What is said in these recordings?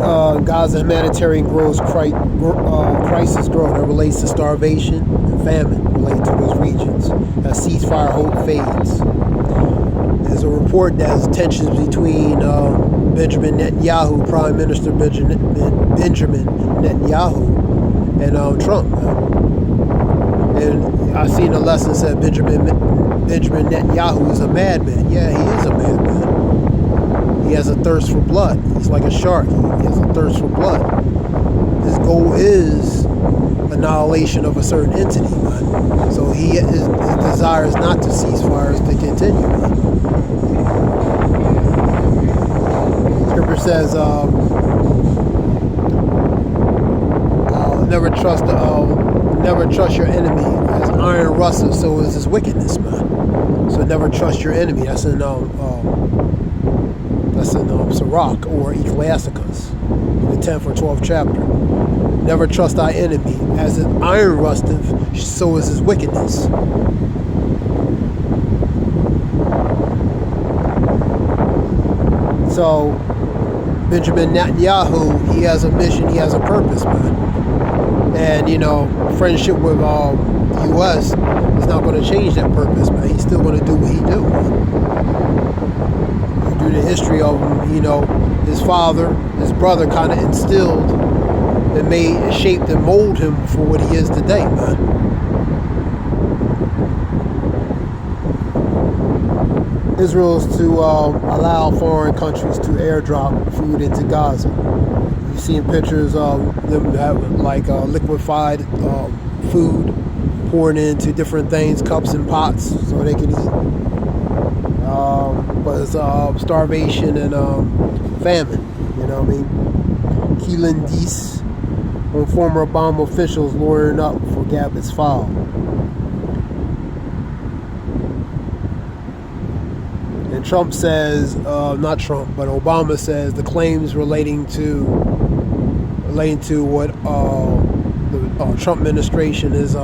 Gaza humanitarian crisis growing that relates to starvation and famine related to those regions as ceasefire hope fades. There's a report that has tensions between Benjamin Netanyahu, Prime Minister Benjamin Netanyahu, and Trump. And I seen a lesson said Benjamin Netanyahu is a madman. Yeah, he is a madman. He has a thirst for blood. He's like a shark. He has a thirst for blood. His goal is annihilation of a certain entity, man. So his desire is not to cease fires, to continue, man. Scripture says, never trust your enemy. As iron rusteth, so is his wickedness, man. So never trust your enemy. That's in Sirach or Ecclesiasticus, the 10th or 12th chapter. Never trust thy enemy. As an iron rusteth, so is his wickedness. So Benjamin Netanyahu, he has a mission, he has a purpose, man. And friendship with the U.S. is not going to change that purpose, man. He's still going to do what he do, man. Through the history of him, his father, his brother kind of instilled and shaped and molded him for what he is today, man. Israel is to allow foreign countries to airdrop food into Gaza. You've seen pictures of them having liquefied food poured into different things, cups and pots, so they can eat. But it's starvation and famine, you know what I mean? Killing these on former Obama officials lawyering up for Gabbett's file. And Trump says, not Trump, but Obama says the claims relating to what the Trump administration is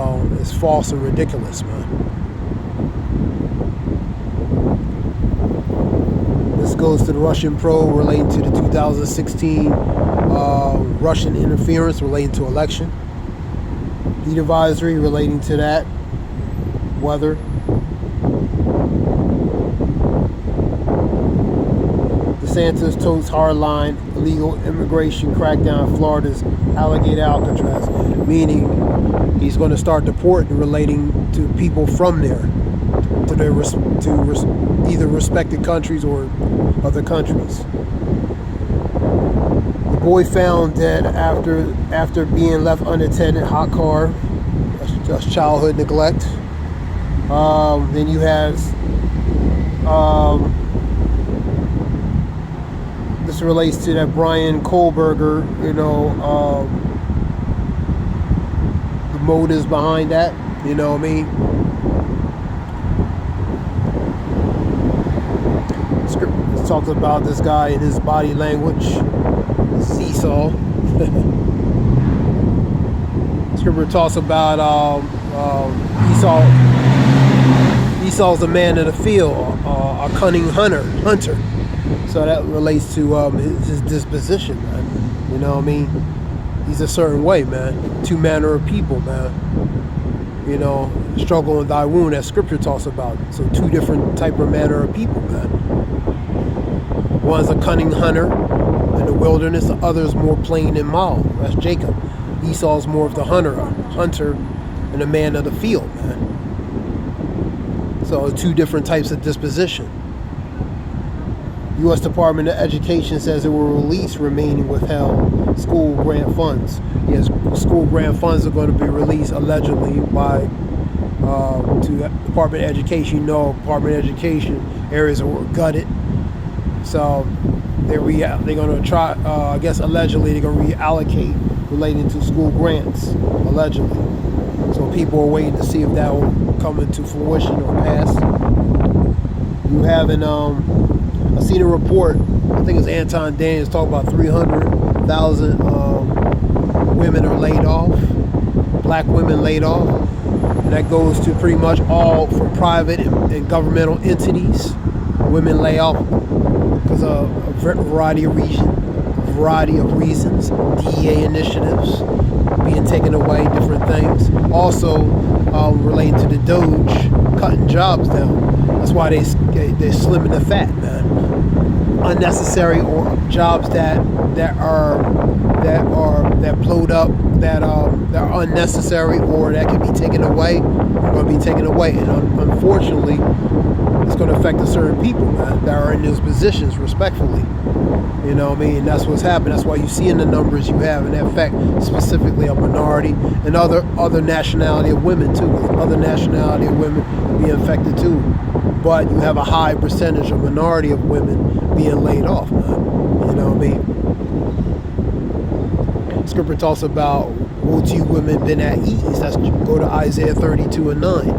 false and ridiculous, man. This goes to the Russian probe relating to the 2016 Russian interference relating to election. Heat advisory relating to that. Weather. DeSantis totes hardline illegal immigration crackdown in Florida's Alligator Alcatraz, meaning he's going to start deporting relating to people from there to their either respected countries or other countries. The boy found dead after being left unattended, hot car. That's childhood neglect. Then you have this relates to that Brian Kohlberger, the motives behind that, you know what I mean? Scripture talks about this guy and his body language. Esau. Scripture talks about Esau's a man of the field, a cunning hunter. So that relates to his disposition, man. You know what I mean? He's a certain way, man. Two manner of people, man. Struggle in thy wound, as Scripture talks about. So two different type of manner of people, man. One's a cunning hunter in the wilderness, the other's more plain and mild. That's Jacob. Esau's more of the hunter and a man of the field, man. So two different types of disposition. U.S. Department of Education says it will release remaining withheld school grant funds. Yes, school grant funds are going to be released allegedly by to Department of Education. Department of Education areas were gutted, so they're going to try. I guess allegedly they're going to reallocate relating to school grants. Allegedly, so people are waiting to see if that will come into fruition or pass. You haven't I seen a report, I think it's Anton Daniels, talking about 300,000 women are laid off, black women laid off, and that goes to pretty much all from private and governmental entities. Women lay off because of a variety of variety of reasons. DEA initiatives being taken away, different things. Also, relating to the Doge cutting jobs down. That's why they're slimming the fat, man. Unnecessary or jobs that blowed up, that are unnecessary or that can be taken away, are going to be taken away. And unfortunately, it's going to affect certain people, man, that are in those positions, respectfully. You know what I mean? That's what's happening. That's why you see in the numbers you have an effect specifically a minority and other nationality of women too. Other nationality of women being affected too. But you have a high percentage of minority of women being laid off, man. You know what I mean? Scripture talks about woe to you women been at ease. That's go to Isaiah 32 and 9.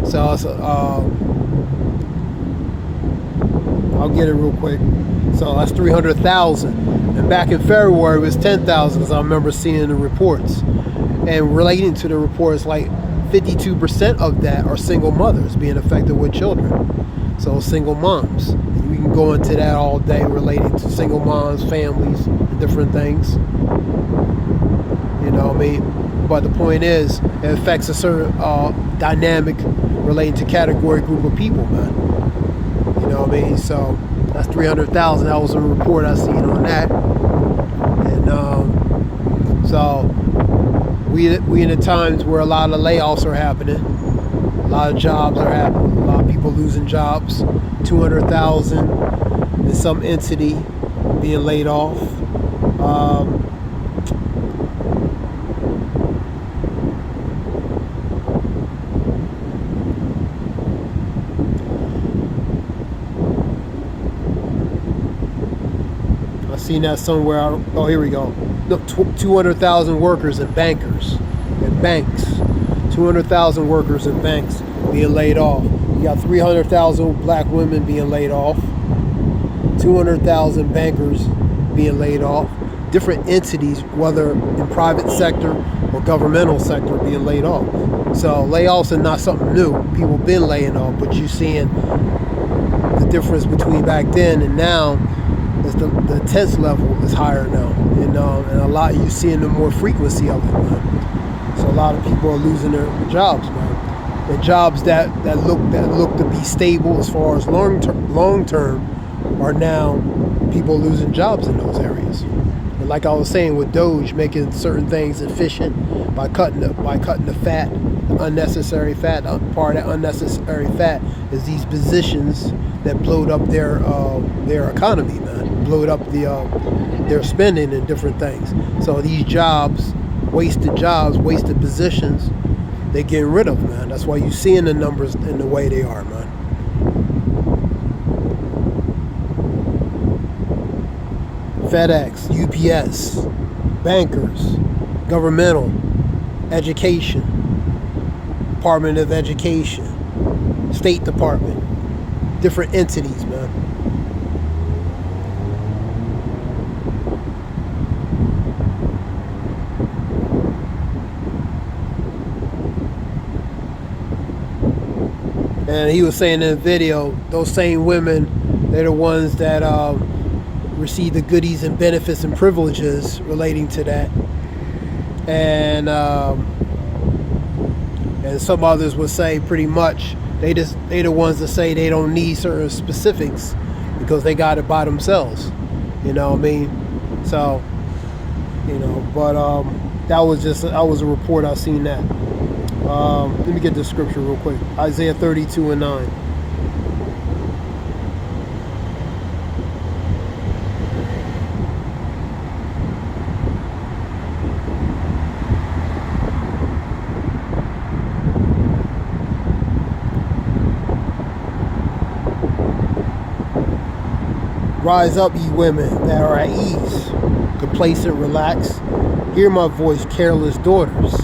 So I'll get it real quick. So that's 300,000. And back in February it was 10,000, as I remember seeing the reports. And relating to the reports, like 52% of that are single mothers being affected with children. So single moms. We can go into that all day relating to single moms, families, and different things. You know what I mean? But the point is, it affects a certain dynamic relating to category group of people, man. You know what I mean? So that's 300,000. That was a report I seen on that. And so we in the times where a lot of layoffs are happening, a lot of jobs are happening, a lot of people losing jobs. 200,000 in some entity being laid off. Seen that somewhere. Oh, here we go. Look, 200,000 workers and bankers and banks. 200,000 workers and banks being laid off. You got 300,000 black women being laid off. 200,000 bankers being laid off. Different entities, whether in private sector or governmental sector, being laid off. So layoffs are not something new. People been laying off, but you're seeing the difference between back then and now. The intense level is higher now, and a lot you seeing the more frequency of it, man. So a lot of people are losing their jobs, man. The jobs that look to be stable as far as long term are now people losing jobs in those areas. And like I was saying with Doge making certain things efficient by cutting the fat, the unnecessary fat. Part of that unnecessary fat is these positions that blowed up their economy, man. Blowed up their spending and different things. So these jobs, wasted positions, they're getting rid of, man. That's why you're seeing the numbers in the way they are, man. FedEx, UPS, bankers, governmental, education, Department of Education, State Department, different entities, man. And he was saying in the video, those same women, they're the ones that receive the goodies and benefits and privileges relating to that. And some others would say pretty much they the ones that say they don't need certain specifics because they got it by themselves. You know what I mean? So, but that was a report. I seen that. Let me get the scripture real quick. Isaiah 32 and 9. Rise up, ye women that are at ease, complacent, relaxed. Hear my voice, careless daughters.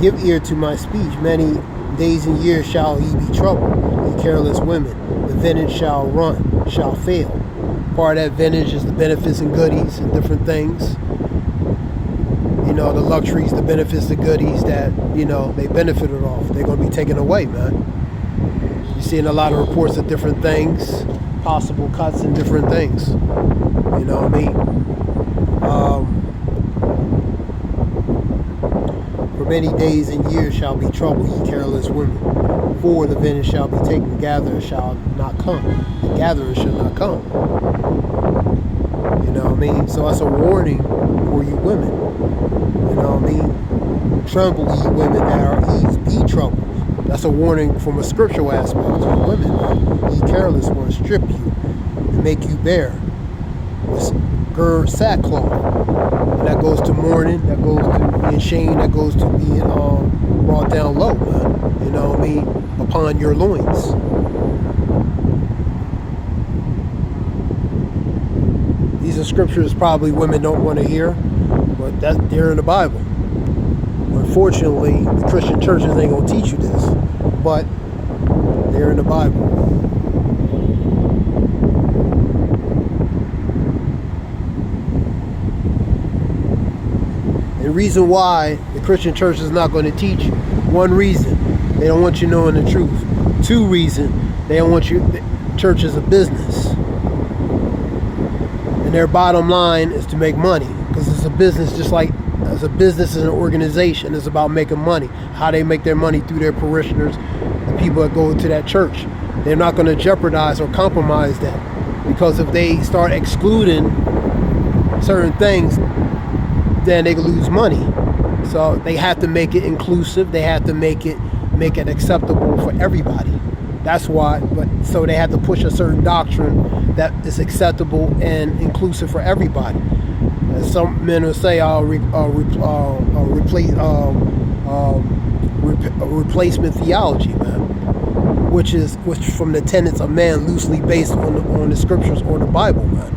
Give ear to my speech. Many days and years shall ye be troubled, ye careless women. The vintage shall fail. Part of that vintage is the benefits and goodies and different things. The luxuries, the benefits, the goodies that, they benefited off. They're going to be taken away, man. You're seeing a lot of reports of different things possible cuts and different things. You know what I mean? For many days and years shall be trouble, ye careless women. For the vengeance shall be taken, gatherer shall not come. The gatherer shall not come. You know what I mean? So that's a warning for you women. You know what I mean? Tremble, ye women that are ease, be troubled. That's a warning from a scriptural aspect to you women. Ye careless ones, strip you and make you bare with gird sackcloth. And that goes to mourning, that goes to being shamed, that goes to being brought down low, man. You know what I mean? Upon your loins. These are scriptures probably women don't want to hear, but they're in the Bible. Unfortunately, the Christian churches ain't going to teach you this, but they're in the Bible. And the reason why the Christian church is not going to teach you, one reason, they don't want you knowing the truth. Two reasons, they don't want you, the church is a business. And their bottom line is to make money, because it's a business just like as a business and an organization. It's about making money. How they make their money through their parishioners, the people that go to that church. They're not going to jeopardize or compromise that, because if they start excluding certain things, then they lose money. So they have to make it inclusive. They have to make it acceptable for everybody. That's why. But so they have to push a certain doctrine that is acceptable and inclusive for everybody. As some men will say, replacement theology, man, which from the tenets of man, loosely based on the scriptures or the Bible, man.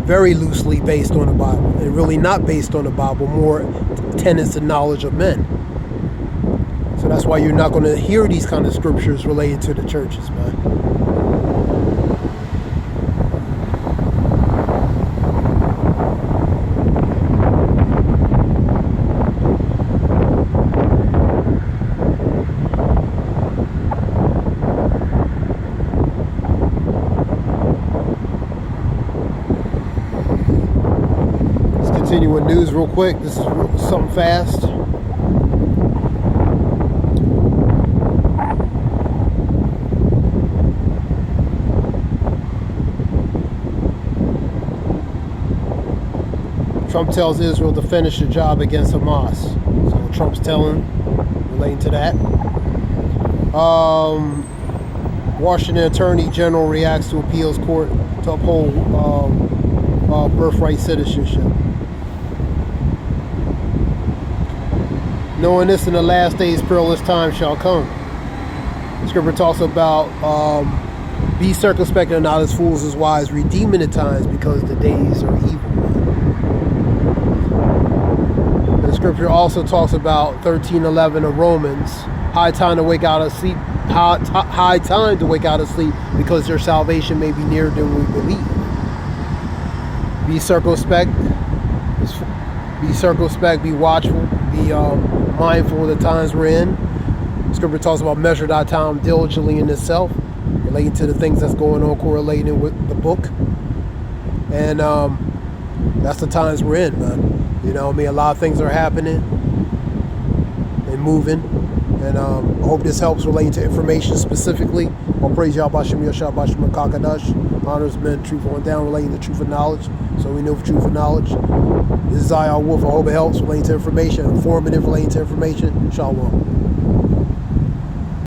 Very loosely based on the Bible, and really not based on the Bible, more tenets and knowledge of men. So that's why you're not going to hear these kind of scriptures related to the churches, man. Continue with news real quick. This is something fast. Trump tells Israel to finish the job against Hamas. So Trump's relating to that. Washington Attorney General reacts to appeals court to uphold birthright citizenship. Knowing this in the last days, perilous times shall come. The scripture talks about be circumspect and not as fools as wise, redeeming the times because the days are evil. The scripture also talks about 13:11 of Romans, high time to wake out of sleep, high time to wake out of sleep, because their salvation may be nearer than we believe. Be circumspect, be watchful, be mindful of the times we're in. Scripture talks about measure thy time diligently in itself, relating to the things that's going on, correlating with the book. And that's the times we're in, man. You know what I mean? A lot of things are happening and moving. And I hope this helps relating to information specifically. I'll praise Yahweh Shem Yashah Bashim Kakadash. Honors men, truth on down, relating to truth and knowledge. So we know for truth and knowledge. This is Zion Wolf. I hope it helps relating to information, informative relating to information. Shalom.